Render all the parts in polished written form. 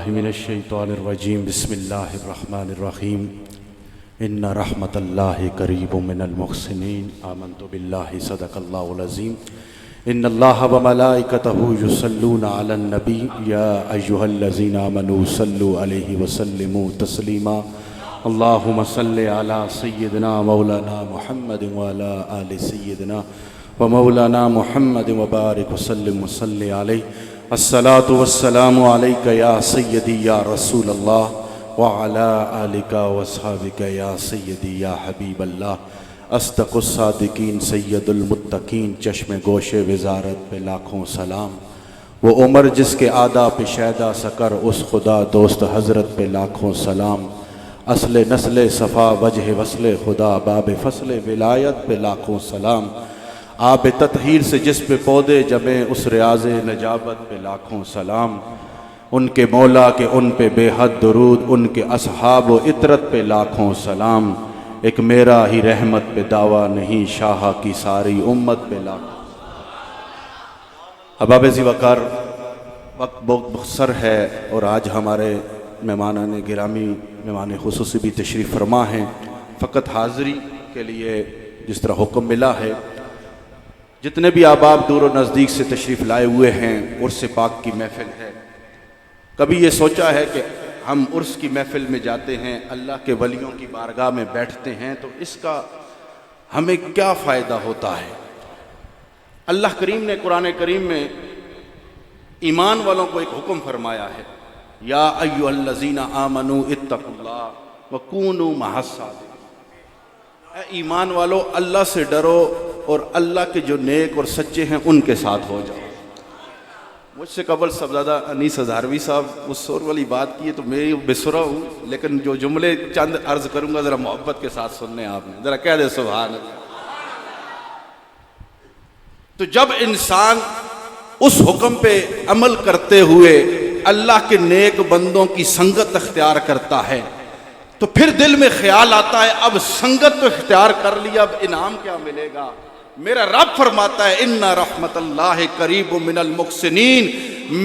من الشیطان الرجیم بسم اللہ الرحمن الرحیم ان رحمت اللہ قریب من المحسنین آمنت باللہ صدق اللہ العظیم ان اللہ وملائکتہ یصلون علی النبی یا ایہا الذین آمنوا صلوا علیہ وسلموا تسلیما اللہم صل علی سیدنا مولانا محمد وعلی آل سیدنا ومولانا محمد وبارک وسلم وصلی علیہ الصلاۃ والسلام علیک یا سیدی یا رسول اللہ وعلی آلک واصحابک یا سیدی یا حبیب اللہ اصدق الصادقین سید المتقین چشم گوش وزارت پہ لاکھوں سلام وہ عمر جس کے آدھا پہ شیدا سکر اس خدا دوست حضرت پہ لاکھوں سلام اصل نسل صفا وجہ وصل خدا باب فصل ولایت پہ لاکھوں سلام آب تطہیر سے جس پہ پودے جمے اس ریاض نجابت پہ لاکھوں سلام ان کے مولا کے ان پہ بے حد درود ان کے اصحاب و عطرت پہ لاکھوں سلام ایک میرا ہی رحمت پہ دعویٰ نہیں شاہ کی ساری امت پہ لاکھوں احباب ذی وقار وقت بہت مختصر ہے اور آج ہمارے مہمانان گرامی مہمان خصوصی بھی تشریف فرما ہیں فقط حاضری کے لیے جس طرح حکم ملا ہے جتنے بھی احباب دور و نزدیک سے تشریف لائے ہوئے ہیں عرس پاک کی محفل ہے کبھی یہ سوچا ہے کہ ہم عرس کی محفل میں جاتے ہیں اللہ کے ولیوں کی بارگاہ میں بیٹھتے ہیں تو اس کا ہمیں کیا فائدہ ہوتا ہے؟ اللہ کریم نے قرآن کریم میں ایمان والوں کو ایک حکم فرمایا ہے یا ایھا الذین آمنوا اتقوا اللہ وکونوا مع الصادقین اے ایمان والو اللہ سے ڈرو اور اللہ کے جو نیک اور سچے ہیں ان کے ساتھ ہو جاؤ۔ مجھ سے قبل صاحبزادہ انیس ہزاروی صاحب اس سور والی بات کی ہے تو میں بسرا ہوں لیکن جو جملے چند عرض کروں گا ذرا محبت کے ساتھ سننے آپ نے ذرا کہہ دے سبحان اللہ۔ تو جب انسان اس حکم پہ عمل کرتے ہوئے اللہ کے نیک بندوں کی سنگت اختیار کرتا ہے تو پھر دل میں خیال آتا ہے اب سنگت تو اختیار کر لیا اب انعام کیا ملے گا؟ میرا رب فرماتا ہے ان رحمت اللہ قریب من المحسنین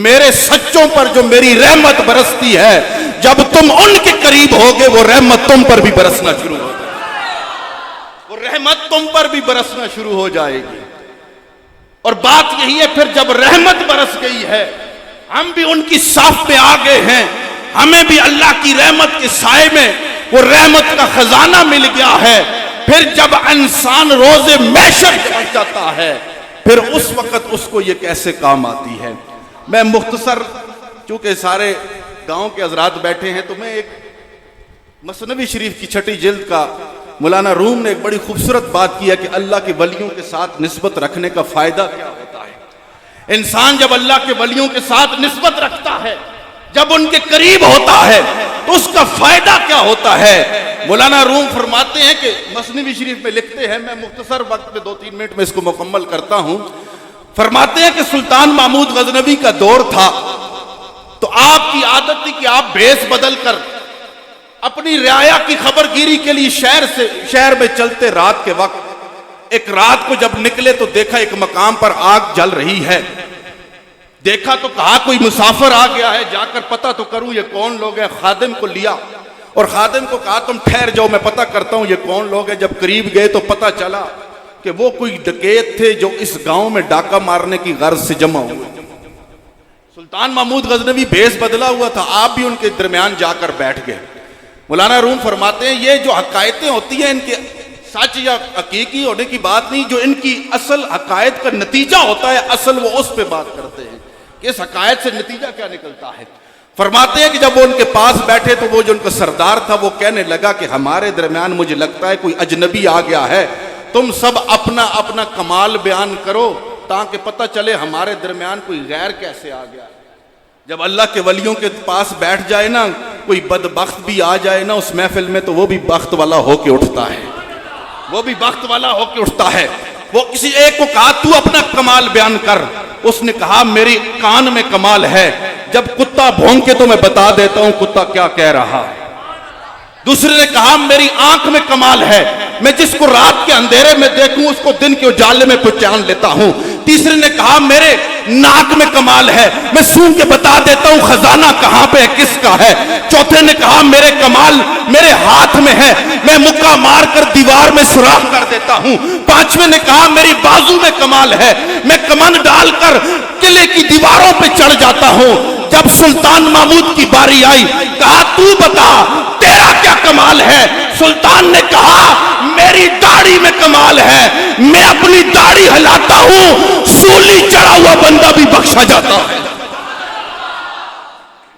میرے سچوں پر جو میری رحمت برستی ہے جب تم ان کے قریب ہوگے وہ رحمت تم پر بھی برسنا شروع ہو جائے گی، وہ رحمت تم پر بھی برسنا شروع ہو جائے گی۔ اور بات یہی ہے پھر جب رحمت برس گئی ہے ہم بھی ان کی صف میں آ گئے ہیں ہمیں بھی اللہ کی رحمت کے سائے میں وہ رحمت کا خزانہ مل گیا ہے پھر جب انسان روز محشر پہنچ جاتا ہے پھر اس وقت اس کو یہ کیسے کام آتی ہے۔ میں مختصر چونکہ سارے گاؤں کے حضرات بیٹھے ہیں تو میں ایک مثنوی شریف کی چھٹی جلد کا مولانا روم نے ایک بڑی خوبصورت بات کی ہے کہ اللہ کے ولیوں کے ساتھ نسبت رکھنے کا فائدہ کیا ہوتا ہے۔ انسان جب اللہ کے ولیوں کے ساتھ نسبت رکھتا ہے جب ان کے قریب ہوتا ہے تو اس کا فائدہ کیا ہوتا ہے؟ مولانا روم فرماتے ہیں کہ مثنوی شریف میں لکھتے ہیں میں مختصر وقت میں 2-3 منٹ میں اس کو مکمل کرتا ہوں۔ فرماتے ہیں کہ سلطان محمود غزنوی کا دور تھا تو آپ کی عادت تھی کہ آپ بھیس بدل کر اپنی رعایا کی خبر گیری کے لیے شہر میں چلتے رات کے وقت ایک رات کو جب نکلے تو دیکھا ایک مقام پر آگ جل رہی ہے دیکھا تو کہا کوئی مسافر آ گیا ہے جا کر پتہ تو کروں یہ کون لوگ ہیں۔ خادم کو لیا اور خادم کو کہا تم ٹھہر جاؤ میں پتہ کرتا ہوں یہ کون لوگ ہیں۔ جب قریب گئے تو پتہ چلا کہ وہ کوئی ڈکیت تھے جو اس گاؤں میں ڈاکہ مارنے کی غرض سے جمع ہوئے۔ سلطان محمود غزنوی بھیس بدلا ہوا تھا آپ بھی ان کے درمیان جا کر بیٹھ گئے۔ مولانا روم فرماتے ہیں یہ جو حقائقیں ہوتی ہیں ان کے سچ یا حقیقی ہونے کی بات نہیں جو ان کی اصل حقائق کا نتیجہ ہوتا ہے اصل وہ اس پہ بات کرتے ہیں کہ اس حقائق سے نتیجہ کیا نکلتا ہے۔ فرماتے ہیں کہ جب وہ ان کے پاس بیٹھے تو وہ جو ان کا سردار تھا وہ کہنے لگا کہ ہمارے درمیان مجھے لگتا ہے کوئی اجنبی آ گیا ہے تم سب اپنا اپنا کمال بیان کرو تاکہ پتہ چلے ہمارے درمیان کوئی غیر کیسے آ گیا ہے۔ جب اللہ کے ولیوں کے پاس بیٹھ جائے نا کوئی بدبخت بھی آ جائے نا اس محفل میں تو وہ بھی بخت والا ہو کے اٹھتا ہے، وہ بھی بخت والا ہو کے اٹھتا ہے۔ وہ کسی ایک کو کہا تو اپنا کمال بیان کر، اس نے کہا میری کان میں کمال ہے، جب کتا بھونکے تو میں بتا دیتا ہوں کتا کیا کہہ رہا ہے۔ دوسرے نے کہا میری آنکھ میں کمال ہے، میں جس کو رات کے اندھیرے میں دیکھوں اس کو دن کے اجالے میں پہچان لیتا ہوں۔ تیسرے نے کہا میرے ناک میں کمال ہے، میں سونگھ کے بتا دیتا ہوں خزانہ کہاں پہ ہے، کس کا ہے۔ چوتھے نے کہا میرے کمال میرے ہاتھ میں ہے، میں مکہ مار کر دیوار میں سوراخ کر دیتا ہوں۔ پانچویں نے کہا میری بازو میں کمال ہے، میں کمند ڈال کر قلعے کی دیواروں پہ چڑھ جاتا ہوں۔ جب سلطان محمود کی باری آئی کہا تو بتا تیرا کیا کمال ہے؟ سلطان نے کہا میری داڑھی میں کمال ہے، میں اپنی داڑھی ہلاتا ہوں سولی چڑھا ہوا بندہ بھی بخشا جاتا ہے۔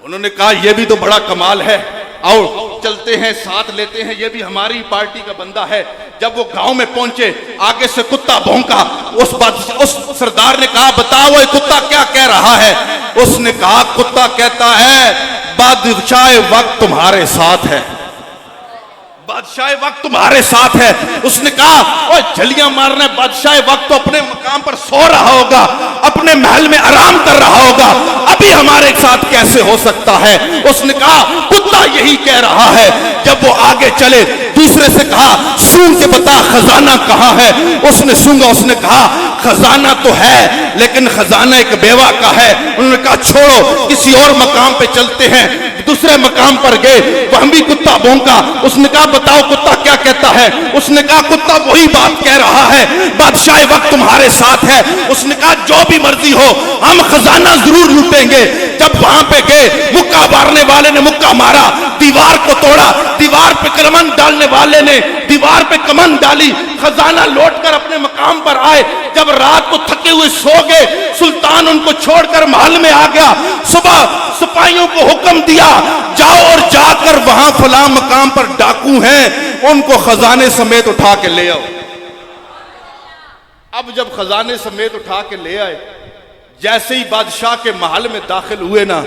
انہوں نے کہا یہ بھی تو بڑا کمال ہے، آؤ چلتے ہیں ساتھ لیتے ہیں، یہ بھی ہماری پارٹی کا بندہ ہے۔ جب وہ گاؤں میں پہنچے آگے سے کتا بھونکا، اس سردار نے کہا بتاؤ یہ کتا کیا کہہ رہا ہے؟ اس نے کہا کتا کہتا ہے بادشاہ وقت تمہارے ساتھ ہے، بادشاہ وقت تمہارے ساتھ ہے۔ اس نے کہا اوہ جھلیاں مارنا، بادشاہ وقت تو اپنے مقام پر سو رہا ہوگا، اپنے محل میں آرام کر رہا ہوگا، ابھی ہمارے ساتھ کیسے ہو سکتا ہے؟ اس نے کہا کتا یہی کہہ رہا ہے۔ جب وہ آگے چلے دوسرے سے کہا سونگ کے بتا خزانہ کہاں ہے؟ اس نے سونگا، اس نے کہا خزانہ تو ہے لیکن خزانہ ایک بیوہ کا ہے۔ انہوں نے کہا چھوڑو کسی اور مقام پہ چلتے ہیں۔ دوسرے مقام پر گئے، وہاں بھی کتا بھونکا۔ اس نے کہا بتاؤ کتا کیا کہتا ہے؟ اس نے کہا کتا وہی بات کہہ رہا ہے، بادشاہ وقت تمہارے ساتھ ہے۔ اس نے کہا جو بھی مرضی ہو ہم خزانہ ضرور لوٹیں گے۔ جب وہاں پہ گئے مکہ مارنے والے نے مکہ مارا، دیوار کو توڑا، دیوار پہ کمند ڈالنے والے نے دیوار پہ کمند ڈالی، خزانہ لوٹ کر اپنے مقام پر آئے۔ جب رات کو تھکے ہوئے سو گئے، سلطان ان کو چھوڑ کر محل میں آ گیا۔ صبح سپاہیوں کو حکم دیا جاؤ اور جا کر وہاں فلاں مقام پر ڈاکو ہیں ان کو خزانے سمیت اٹھا کے لے آؤ۔ اب جب خزانے سمیت اٹھا کے لے آئے، جیسے ہی بادشاہ کے محل میں داخل ہوئے نا،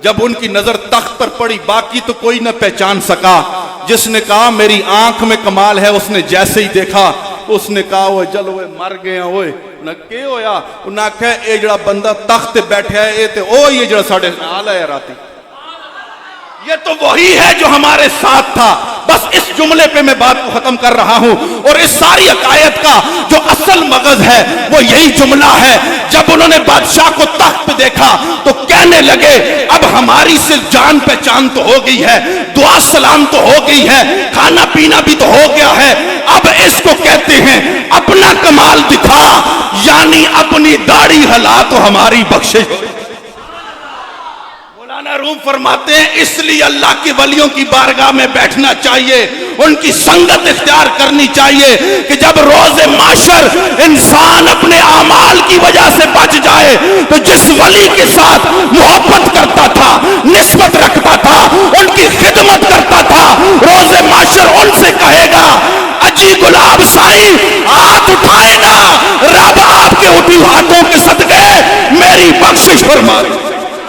جب ان کی نظر تخت پر پڑی باقی تو کوئی نہ پہچان سکا۔ جس نے کہا میری آنکھ میں کمال ہے اس نے جیسے ہی دیکھا اس نے کہا وہ جل ہوئے مر گئے ہیں ہوئے نہ کہ ہویا انہاں کہا اے جڑا بندہ تخت بیٹھا ہے اے تے او یہ جڑا ساڑے نال ہے راتی، یہ تو وہی ہے جو ہمارے ساتھ تھا۔ بس اس جملے پہ میں بات کو ختم کر رہا ہوں، اور اس ساری عقائد کا جو اصل مغز ہے وہ یہی جملہ ہے۔ جب انہوں نے بادشاہ کو تخت پہ دیکھا تو کہنے لگے اب ہماری صرف جان پہچان تو ہو گئی ہے، دعا سلام تو ہو گئی ہے، کھانا پینا بھی تو ہو گیا ہے، اب اس کو کہتے ہیں اپنا کمال دکھا، یعنی اپنی داڑھی ہلا تو ہماری بخشش ہو۔ مولانا روم فرماتے ہیں اس لیے اللہ کے ولیوں کی بارگاہ میں بیٹھنا چاہیے، ان کی سنگت اختیار کرنی چاہیے کہ جب روز معاشر انسان اپنے اعمال کی وجہ سے بچ جائے تو جس ولی کے ساتھ محبت کرتا تھا، نسبت رکھتا تھا، ان کی خدمت کرتا تھا، روز معاشر ان سے کہے گا اجی گلاب سائیں ہاتھ اٹھائے نا، رب آپ کے اٹھی ہاتھوں کے صدقے میری بخشش فرما۔